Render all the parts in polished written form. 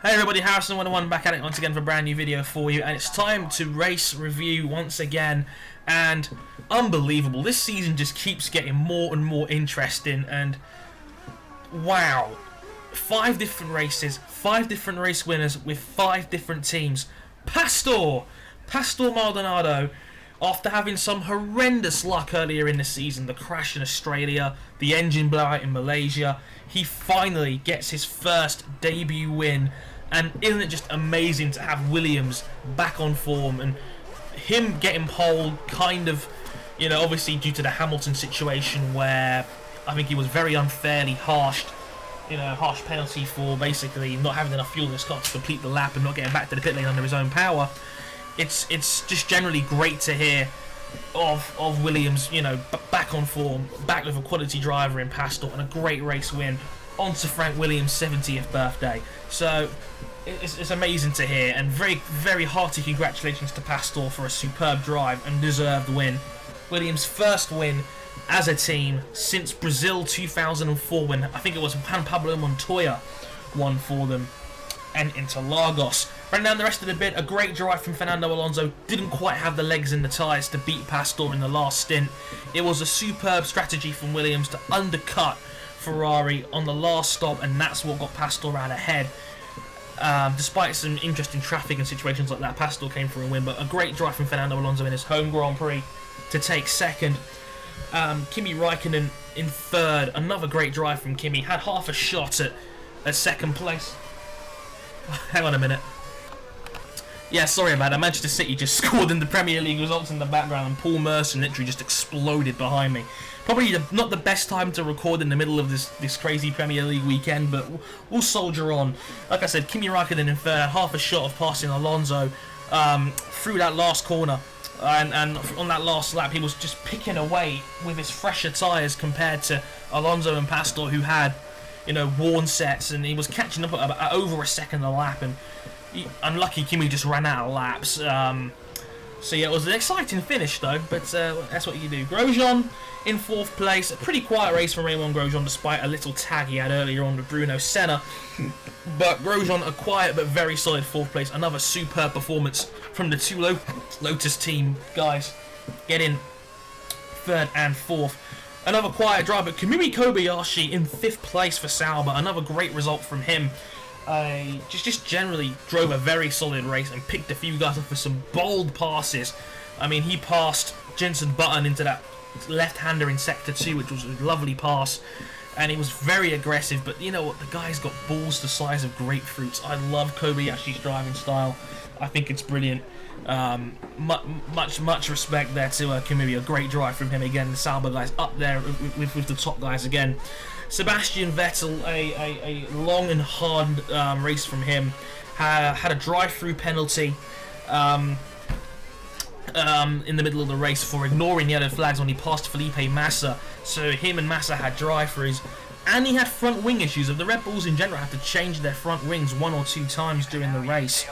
Hey everybody, Harrison101 back at it once again for a brand new video for you, and it's time to race review once again. And unbelievable, this season just keeps getting more and more interesting, and wow, 5 different races, 5 different race winners with 5 different teams. Pastor Maldonado, after having some horrendous luck earlier in the season, the crash in Australia, the engine blowout in Malaysia, he finally gets his first debut win. And isn't it just amazing to have Williams back on form, and him getting pole kind of, you know, obviously due to the Hamilton situation where I think he was very unfairly harsh penalty for basically not having enough fuel in his car to complete the lap and not getting back to the pit lane under his own power. It's just generally great to hear of Williams, you know, back on form, back with a quality driver in Pastor, and a great race win on to Frank Williams' 70th birthday. So it's amazing to hear, and very, very hearty congratulations to Pastor for a superb drive and deserved win. Williams' first win as a team since Brazil 2004, when I think it was Juan Pablo Montoya won for them, and Interlagos. Running down the rest of the bit, a great drive from Fernando Alonso. Didn't quite have the legs in the tyres to beat Pastor in the last stint. It was a superb strategy from Williams to undercut Ferrari on the last stop, and that's what got Pastor out ahead. Despite some interesting traffic and situations like that, Pastor came for a win, but a great drive from Fernando Alonso in his home Grand Prix to take second. Kimi Raikkonen in third, another great drive from Kimi. Had half a shot at second place. Hang on a minute. Yeah, sorry about that. Manchester City just scored in the Premier League results in the background, and Paul Merson literally just exploded behind me. Probably not the best time to record in the middle of this crazy Premier League weekend, but we'll soldier on. Like I said, Kimi Raikkonen in third, half a shot of passing Alonso through that last corner. And on that last lap, he was just picking away with his fresher tyres compared to Alonso and Pastor, who had, you know, worn sets, and he was catching up at over a second a lap, and unlucky Kimi just ran out of laps. So yeah, it was an exciting finish though, but that's what you do. Grosjean in 4th place. A pretty quiet race from Raymond Grosjean, despite a little tag he had earlier on with Bruno Senna. But Grosjean, a quiet but very solid 4th place. Another superb performance from the 2 Lotus team guys, getting 3rd and 4th. Another quiet drive, but Kamui Kobayashi in 5th place for Sauber. Another great result from him. Just generally drove a very solid race and picked a few guys up for some bold passes. I mean, he passed Jenson Button into that left-hander in Sector 2, which was a lovely pass, and he was very aggressive. But you know what? The guy's got balls the size of grapefruits. I love Kobayashi's driving style. I think it's brilliant. Much respect there to Kamui. A great drive from him again. The Sauber guys up there with the top guys again. Sebastian Vettel, a long and hard race from him. Had a drive-through penalty in the middle of the race for ignoring yellow flags when he passed Felipe Massa. So him and Massa had drive-throughs, and he had front wing issues. The Red Bulls in general had to change their front wings 1 or 2 times during the race.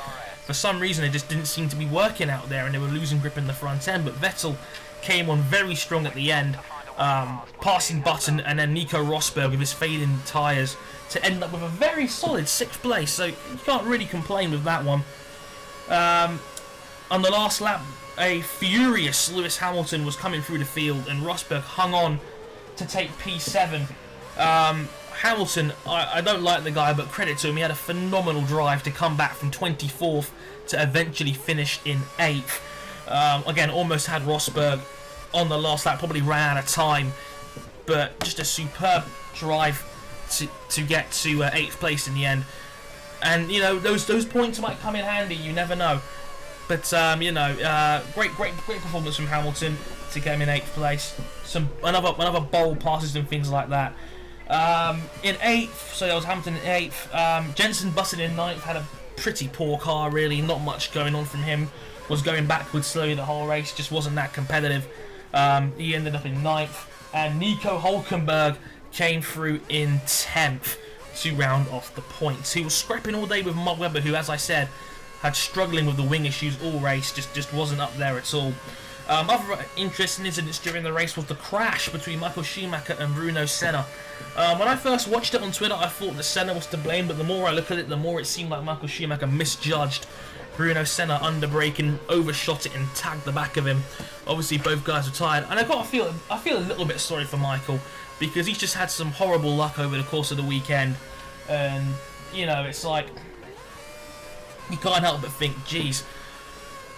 For some reason, it just didn't seem to be working out there, and they were losing grip in the front end. But Vettel came on very strong at the end, passing Button and then Nico Rosberg with his fading tyres to end up with a very solid 6th place. So you can't really complain with that one. On the last lap, a furious Lewis Hamilton was coming through the field, and Rosberg hung on to take P7. Hamilton, I don't like the guy, but credit to him, he had a phenomenal drive to come back from 24th to eventually finish in 8th. Again, almost had Rosberg on the last lap, probably ran out of time, but just a superb drive to get to 8th place in the end. And you know, those points might come in handy, you never know. But you know, great performance from Hamilton to get him in 8th place. Another bold passes and things like that. In 8th, so that was Hamilton in 8th. Jenson Button in 9th had a pretty poor car, really. Not much going on from him. Was going backwards slowly the whole race. Just wasn't that competitive. He ended up in 9th. And Nico Hülkenberg came through in 10th to round off the points. He was scrapping all day with Mark Webber, who, as I said, had struggling with the wing issues all race. Just wasn't up there at all. Other interesting incidents during the race was the crash between Michael Schumacher and Bruno Senna. When I first watched it on Twitter, I thought that Senna was to blame, but the more I look at it, the more it seemed like Michael Schumacher misjudged Bruno Senna, underbraking, overshot it, and tagged the back of him. Obviously, both guys were tired, and I feel a little bit sorry for Michael, because he's just had some horrible luck over the course of the weekend, and you know, it's like you can't help but think, geez,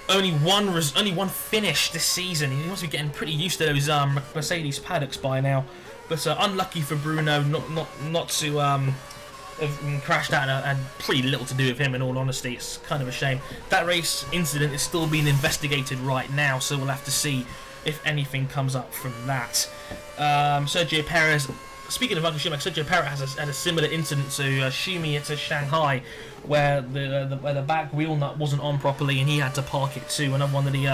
only one finish this season. He must be getting pretty used to those Mercedes paddocks by now. But unlucky for Bruno not to have crashed out, and had pretty little to do with him. In all honesty, it's kind of a shame. That race incident is still being investigated right now, so we'll have to see if anything comes up from that. Sergio Perez. Speaking of Michael Schumacher, Sergio Perez had a similar incident to Schumi at Shanghai, where the back wheel nut wasn't on properly and he had to park it too. Another one of the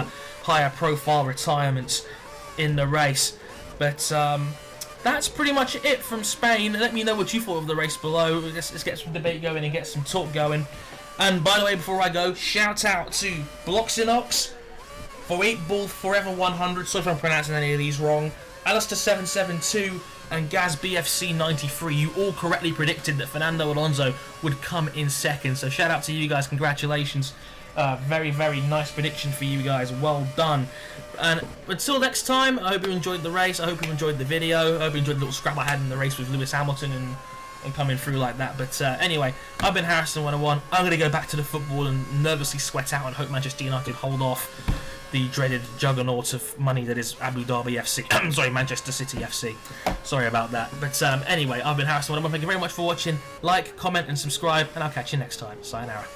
higher profile retirements in the race. But that's pretty much it from Spain. Let me know what you thought of the race below. Let's get some debate going and get some talk going. And by the way, before I go, shout out to Bloxinox for 8 Ball Forever 100. Sorry if I'm pronouncing any of these wrong. Alistair772 and Gaz BFC 93. You all correctly predicted that Fernando Alonso would come in second. So shout out to you guys. Congratulations. Very, very nice prediction for you guys. Well done. And until next time, I hope you enjoyed the race. I hope you enjoyed the video. I hope you enjoyed the little scrap I had in the race with Lewis Hamilton and coming through like that. But anyway, I've been Harrison101. I'm going to go back to the football and nervously sweat out and hope Manchester United hold off the dreaded juggernaut of money that is Abu Dhabi FC. Sorry, Manchester City FC. Sorry about that. But anyway, I've been Harrison101. Thank you very much for watching. Like, comment, and subscribe, and I'll catch you next time. Sayonara.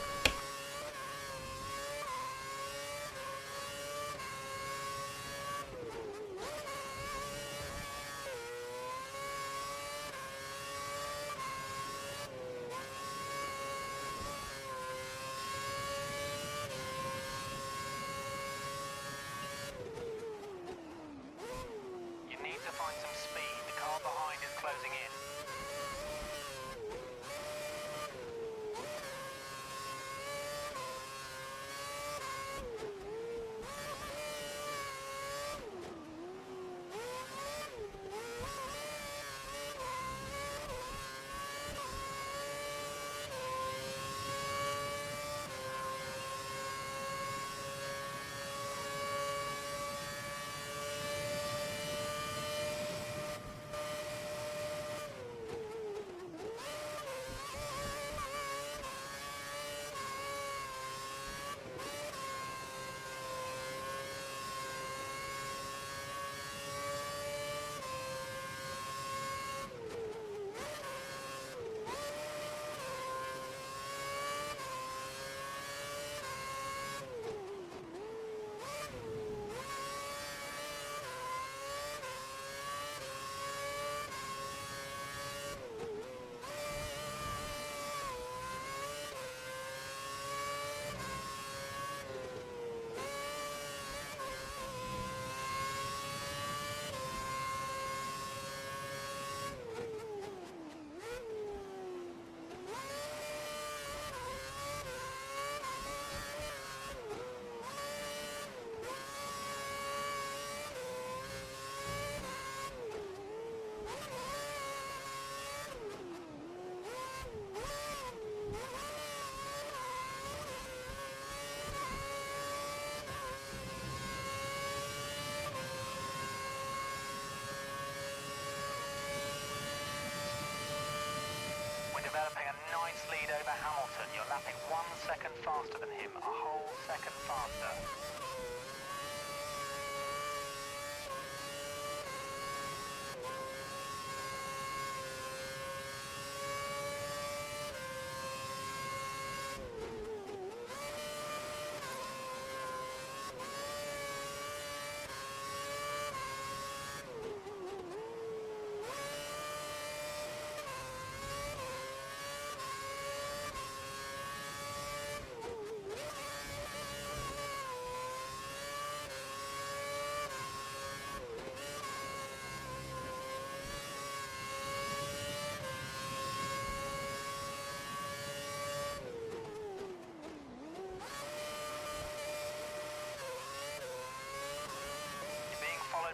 Lead over Hamilton. You're lapping 1 second faster than him, a whole second faster.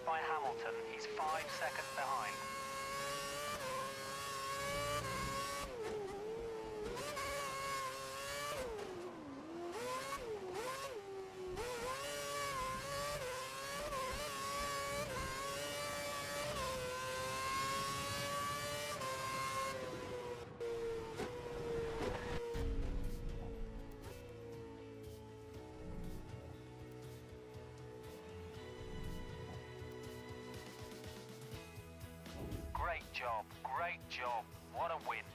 back by Hamilton. He's 5 seconds behind. Great job, what a win.